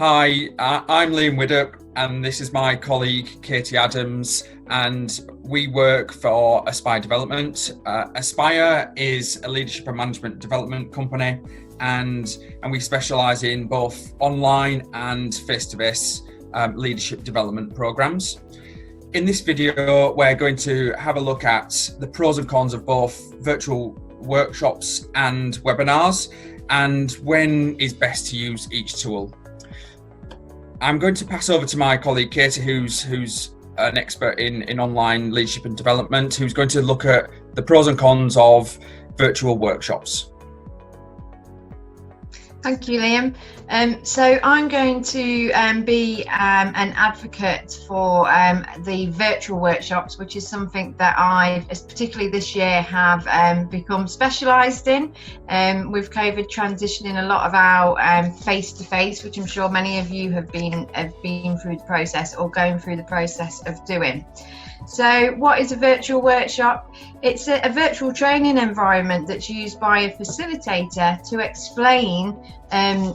Hi, I'm Liam Widdock, and this is my colleague Katie Adams, and we work for Aspire Development. Aspire is a leadership and management development company, and we specialise in both online and face-to-face leadership development programs. In this video, we're going to have a look at the pros and cons of both virtual workshops and webinars, and when is best to use each tool. I'm going to pass over to my colleague Katie, who's an expert in online leadership and development, who's going to look at the pros and cons of virtual workshops. Thank you, Liam. So I'm going to be an advocate for the virtual workshops, which is something that I, particularly this year, have become specialised in. With COVID transitioning a lot of our face-to-face, which I'm sure many of you have been through the process or going through the process of doing. So what is a virtual workshop? It's a virtual training environment that's used by a facilitator to explain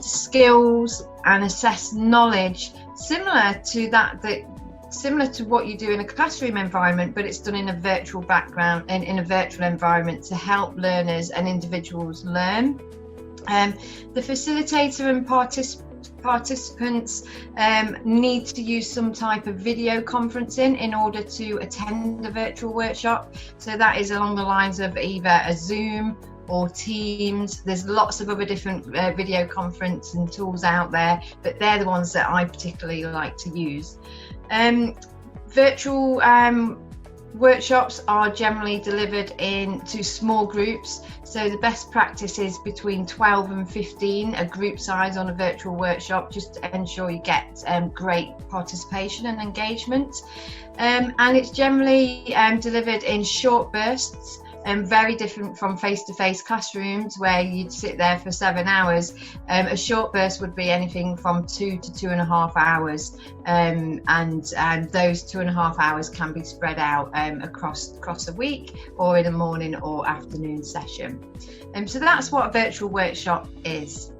skills and assess knowledge similar to what you do in a classroom environment, but it's done in a virtual background and in a virtual environment to help learners and individuals learn. The facilitator and participants need to use some type of video conferencing in order to attend a virtual workshop. So that is along the lines of either a Zoom or Teams. There's lots of other different video conferencing tools out there, but they're the ones that I particularly like to use. Virtual workshops are generally delivered into small groups, so the best practice is between 12 and 15, a group size on a virtual workshop, just to ensure you get great participation and engagement. And it's generally delivered in short bursts, very different from face-to-face classrooms where you'd sit there for 7 hours. A short burst would be anything from 2 to 2.5 hours, and those 2.5 hours can be spread out across a week or in a morning or afternoon session. So that's what a virtual workshop is.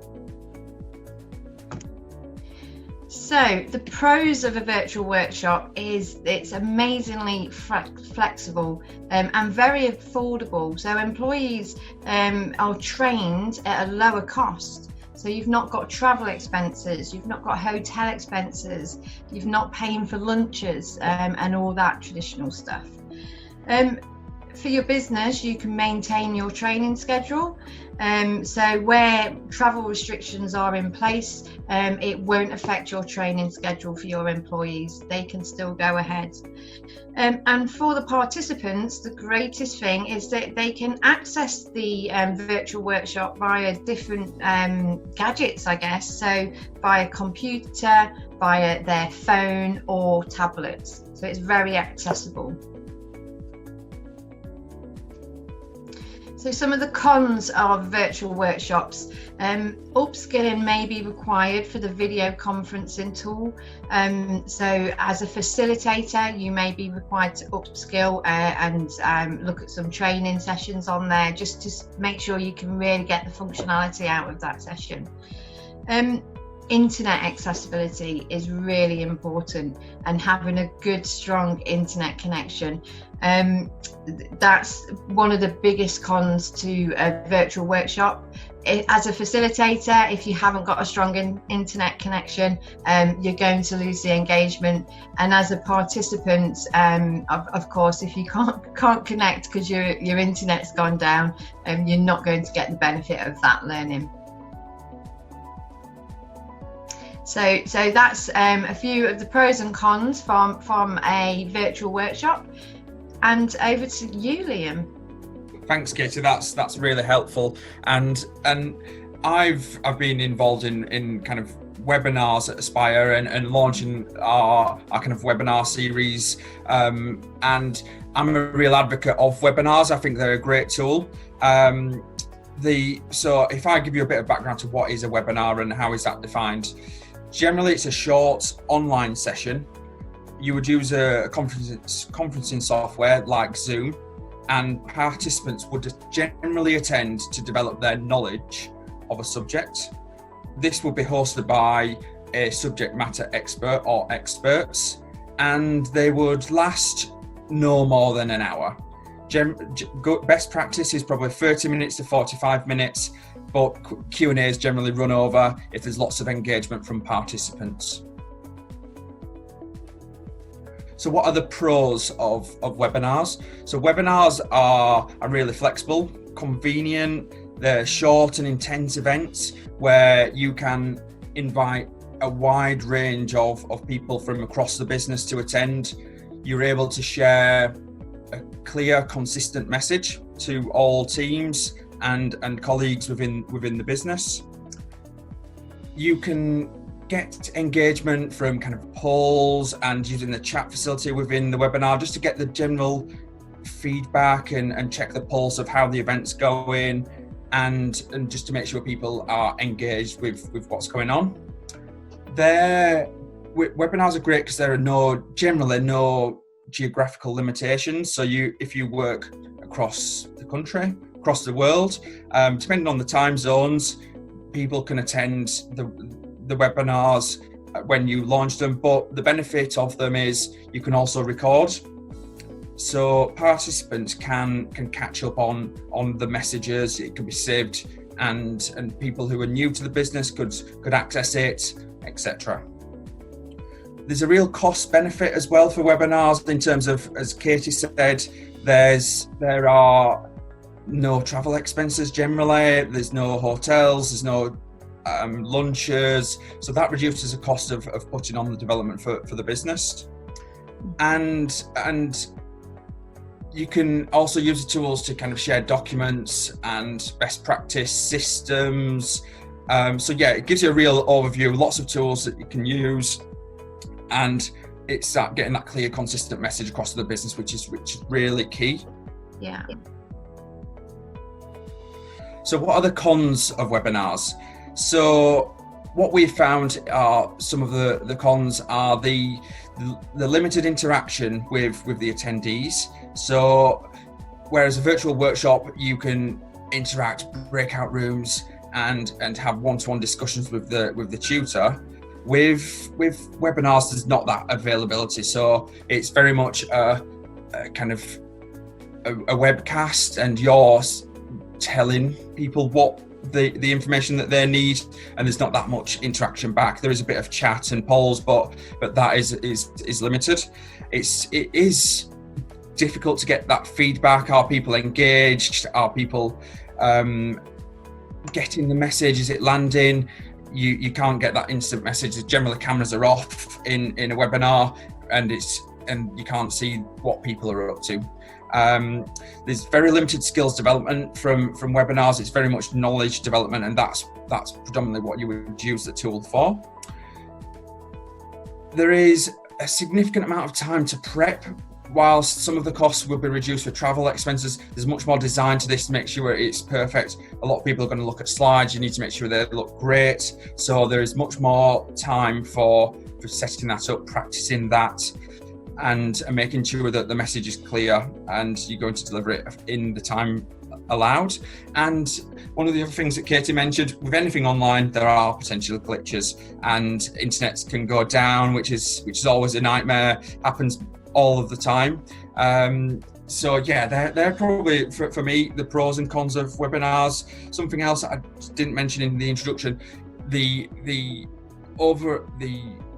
So the pros of a virtual workshop is it's amazingly flexible and very affordable. So employees are trained at a lower cost. So you've not got travel expenses, you've not got hotel expenses, you've not paying for lunches and all that traditional stuff. For your business, you can maintain your training schedule. So where travel restrictions are in place, it won't affect your training schedule for your employees. They can still go ahead. And for the participants, the greatest thing is that they can access the virtual workshop via different gadgets, I guess. So via computer, via their phone or tablets. So it's very accessible. So some of the cons of virtual workshops, upskilling may be required for the video conferencing tool. So as a facilitator, you may be required to upskill and look at some training sessions on there just to make sure you can really get the functionality out of that session. Internet accessibility is really important, and having a good, strong internet connection. That's one of the biggest cons to a virtual workshop. As a facilitator, if you haven't got a strong internet connection, you're going to lose the engagement. And as a participant, of course, if you can't connect because your internet's gone down, you're not going to get the benefit of that learning. So that's a few of the pros and cons from a virtual workshop. And over to you, Liam. Thanks, Katie. That's really helpful. And I've been involved in kind of webinars at Aspire and launching our kind of webinar series. And I'm a real advocate of webinars. I think they're a great tool. So if I give you a bit of background to what is a webinar and how is that defined. Generally, it's a short online session. You would use a conferencing software like Zoom, and participants would generally attend to develop their knowledge of a subject. This will be hosted by a subject matter expert or experts, and they would last no more than an hour. Best practice is probably 30 minutes to 45 minutes, but Q&As generally run over if there's lots of engagement from participants. So what are the pros of webinars? So webinars are really flexible, convenient, they're short and intense events where you can invite a wide range of people from across the business to attend. You're able to share a clear, consistent message to all teams and colleagues within the business. You can get engagement from kind of polls and using the chat facility within the webinar just to get the general feedback and check the pulse of how the event's going and just to make sure people are engaged with what's going on. Webinars are great because there are generally no geographical limitations. So if you work across the country, across the world, depending on the time zones, people can attend the webinars when you launch them, but the benefit of them is you can also record. So participants can catch up on the messages, it can be saved, and people who are new to the business could access it, etc. There's a real cost benefit as well for webinars in terms of, as Katie said, there are no travel expenses generally, there's no hotels, there's no lunches, so that reduces the cost of putting on the development for the business. And you can also use the tools to kind of share documents and best practice systems. So yeah, it gives you a real overview, lots of tools that you can use, and it's getting that clear, consistent message across the business, which is really key. Yeah. So what are the cons of webinars? So what we've found are some of the cons are the limited interaction with the attendees. So whereas a virtual workshop, you can interact, breakout rooms, and have one-to-one discussions with the tutor. With webinars, there's not that availability. So it's very much a kind of a webcast, and you're telling people what the information that they need, and there's not that much interaction back. There is a bit of chat and polls, but that is limited. It is difficult to get that feedback. Are people engaged? Are people getting the message? Is it landing? You can't get that instant message. Generally, cameras are off in a webinar, and you can't see what people are up to. There's very limited skills development from webinars. It's very much knowledge development, and that's predominantly what you would use the tool for. There is a significant amount of time to prep. Whilst some of the costs will be reduced for travel expenses, there's much more design to this to make sure it's perfect. A lot of people are going to look at slides. You need to make sure they look great. So there is much more time for setting that up, practicing that, and making sure that the message is clear and you're going to deliver it in the time allowed. And one of the other things that Katie mentioned, with anything online, there are potential glitches, and internets can go down, which is always a nightmare. Happens all of the time. So yeah, they're probably for me the pros and cons of webinars. Something else I didn't mention in the introduction, the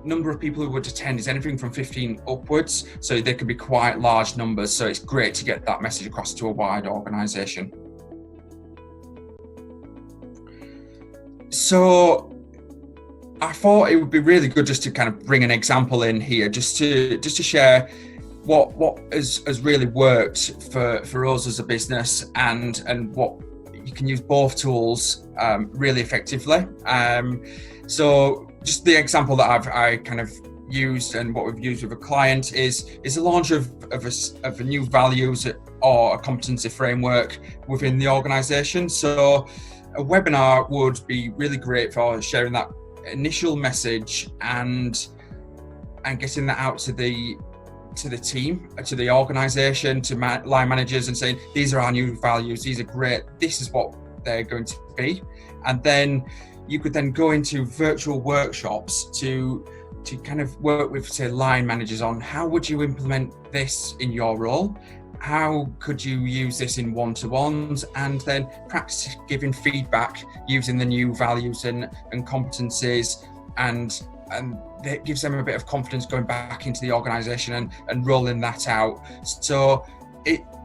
number of people who would attend is anything from 15 upwards, so they could be quite large numbers, so it's great to get that message across to a wide organisation. So I thought it would be really good just to kind of bring an example in here, just to share what has really worked for us as a business, and what you can use both tools really effectively. So just the example that I kind of used, and what we've used with a client is the launch of a new values or a competency framework within the organisation. So a webinar would be really great for sharing that initial message and getting that out to the team, to the organisation, to line managers, and saying, these are our new values, these are great, this is what they're going to be. And then you could then go into virtual workshops to kind of work with, say, line managers on how would you implement this in your role? How could you use this in one-to-ones, and then practice giving feedback using the new values and competencies, and it gives them a bit of confidence going back into the organisation and rolling that out. So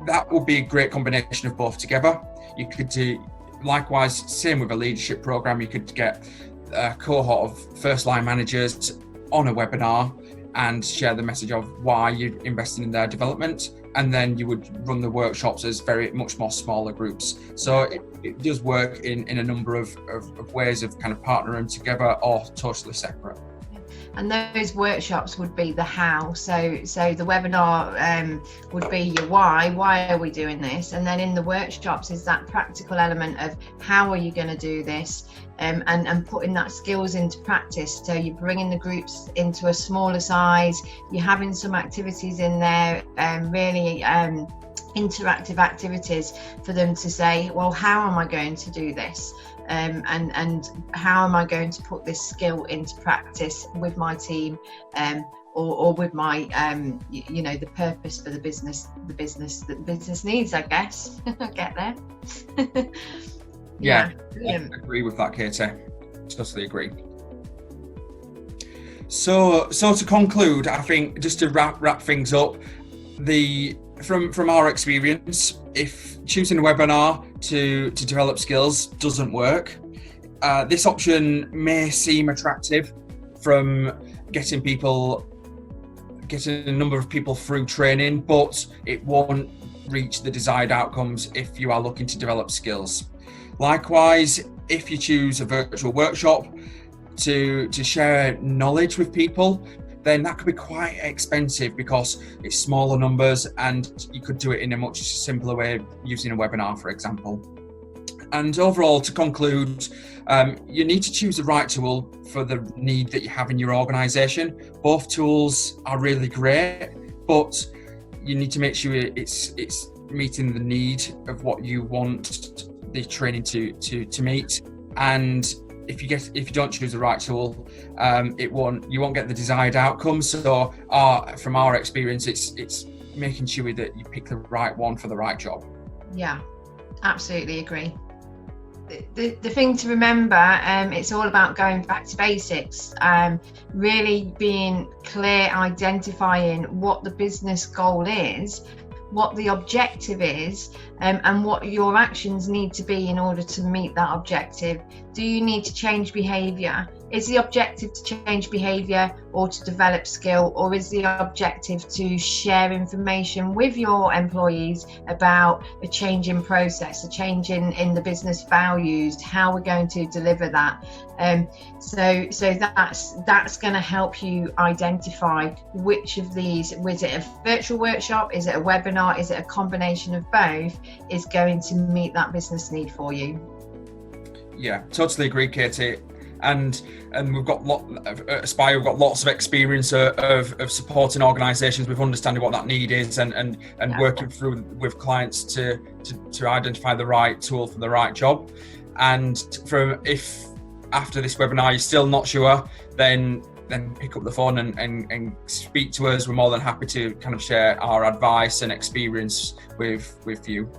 that would be a great combination of both together. You could do likewise, same with a leadership program. You could get a cohort of first line managers on a webinar and share the message of why you're investing in their development, and then you would run the workshops as very much more smaller groups. So it does work in a number of ways of kind of partnering together or totally separate. And those workshops would be the how. So the webinar would be your why are we doing this? And then in the workshops is that practical element of how are you going to do this, and putting that skills into practice. So you're bringing the groups into a smaller size, you're having some activities in there, really interactive activities for them to say, well, how am I going to do this? And how am I going to put this skill into practice with my team, or with my the purpose for the business that the business needs, I guess. Get there. Yeah, I agree with that, Katie. Totally agree. So to conclude, I think just to wrap things up, from our experience, if choosing a webinar to develop skills doesn't work, this option may seem attractive from getting a number of people through training, but it won't reach the desired outcomes if you are looking to develop skills. Likewise, if you choose a virtual workshop to share knowledge with people, then that could be quite expensive because it's smaller numbers, and you could do it in a much simpler way using a webinar, for example. And overall, to conclude, you need to choose the right tool for the need that you have in your organisation. Both tools are really great, but you need to make sure it's meeting the need of what you want the training to meet. And if you don't choose the right tool, you won't get the desired outcome. So from our experience, it's making sure that you pick the right one for the right job. Yeah, absolutely agree. The thing to remember, it's all about going back to basics, really being clear, identifying what the business goal is, what the objective is, and what your actions need to be in order to meet that objective. Do you need to change behaviour? Is the objective to change behaviour or to develop skill, or is the objective to share information with your employees about a change in process, a change in the business values, how we're going to deliver that? So that's going to help you identify which of these, was it a virtual workshop, is it a webinar, is it a combination of both, is going to meet that business need for you. Yeah, totally agree, Katie. And we've got at Aspire, we've got lots of experience of supporting organisations with understanding what that need is, and working through with clients to identify the right tool for the right job. And if after this webinar you're still not sure, then pick up the phone and speak to us. We're more than happy to kind of share our advice and experience with you.